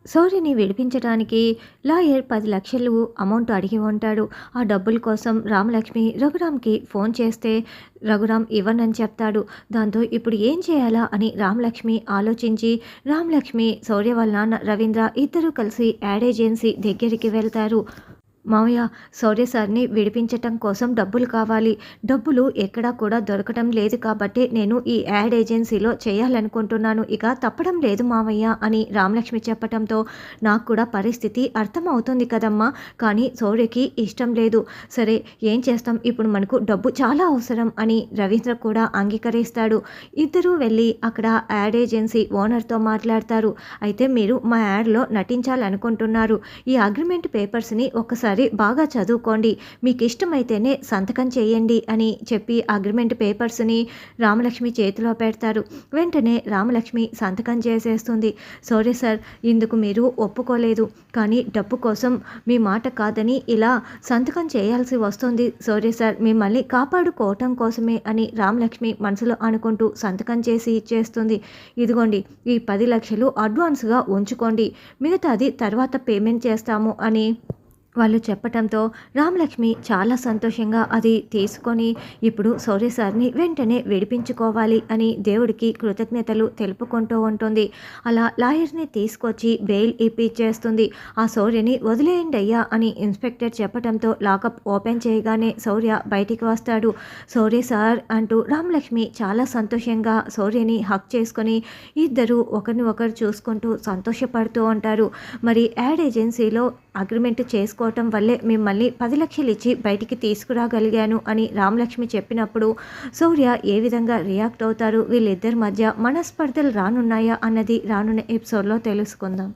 శౌర్యని విడిపించడానికి lawyer 10,00,000 amount అడిగి ఉంటాడు. ఆ డబ్బుల కోసం రామలక్ష్మి రఘురామ్‌కి ఫోన్ చేస్తే రఘురామ్ ఇవ్వనని చెప్తాడు. దాంతో ఇప్పుడు ఏం చేయాలా అని రామలక్ష్మి ఆలోచించి రామలక్ష్మి, శౌర్య వాళ్ళ నాన్న రవీంద్ర ఇద్దరూ కలిసి యాడ్ ఏజెన్సీ దగ్గరికి వెళ్తారు. మావయ్య, శౌర్య సార్‌ని విడిపించటం కోసం డబ్బులు కావాలి. డబ్బులు ఎక్కడా కూడా దొరకటం లేదు కాబట్టి నేను ఈ యాడ్ ఏజెన్సీలో చేయాలనుకుంటున్నాను. ఇక తప్పడం లేదు మావయ్య అని రామలక్ష్మి చెప్పటంతో నాకు కూడా పరిస్థితి అర్థమవుతుంది కదమ్మా! కానీ శౌర్యకి ఇష్టం లేదు. సరే ఏం చేస్తాం, ఇప్పుడు మనకు డబ్బు చాలా అవసరం అని రవీంద్ర కూడా అంగీకరిస్తాడు. ఇద్దరూ వెళ్ళి అక్కడ యాడ్ ఏజెన్సీ ఓనర్‌తో మాట్లాడతారు. అయితే మీరు మా యాడ్‌లో నటించాలనుకుంటున్నారు. ఈ అగ్రిమెంట్ పేపర్స్‌ని ఒక్కసారి బాగా చదువుకోండి. మీకు ఇష్టమైతేనే సంతకం చేయండి అని చెప్పి అగ్రిమెంట్ పేపర్స్‌ని రామలక్ష్మి చేతిలో పెడతారు. వెంటనే రామలక్ష్మి సంతకం చేసేస్తుంది. శౌర్య సార్, ఇందుకు మీరు ఒప్పుకోలేదు. కానీ డబ్బు కోసం మీ మాట కాదని ఇలా సంతకం చేయాల్సి వస్తుంది శౌర్య సార్. మిమ్మల్ని కాపాడుకోవటం కోసమే అని రామలక్ష్మి మనసులో అనుకుంటూ సంతకం చేసి ఇచ్చేస్తుంది. ఇదిగోండి ఈ 10,00,000 అడ్వాన్స్‌గా ఉంచుకోండి. మిగతాది తర్వాత పేమెంట్ చేస్తాము అని వాళ్ళు చెప్పటంతో రామలక్ష్మి చాలా సంతోషంగా అది తీసుకొని ఇప్పుడు శౌర్య సార్‌ని వెంటనే విడిపించుకోవాలి అని దేవుడికి కృతజ్ఞతలు తెలుపుకుంటూ ఉంటుంది. అలా లాయర్‌ని తీసుకొచ్చి బెయిల్ ఇప్పించేస్తుంది. ఆ శౌర్యని వదిలేయండయ్యా అని ఇన్స్పెక్టర్ చెప్పటంతో లాకప్ ఓపెన్ చేయగానే శౌర్య బయటికి వస్తాడు. శౌర్య సార్ అంటూ రామలక్ష్మి చాలా సంతోషంగా శౌర్యని హగ్ చేసుకొని ఇద్దరు ఒకరిని ఒకరు చూసుకుంటూ సంతోషపడుతూ ఉంటారు. మరి యాడ్ ఏజెన్సీలో అగ్రిమెంట్ చేసుకోవటం వల్లే మిమ్మల్ని 10,00,000 ఇచ్చి బయటికి తీసుకురాగలిగాను అని రామలక్ష్మి చెప్పినప్పుడు శౌర్య ఏ విధంగా రియాక్ట్ అవుతారు, వీళ్ళిద్దరి మధ్య మనస్పర్ధలు రానున్నాయా అన్నది రానున్న ఎపిసోడ్లో తెలుసుకుందాం.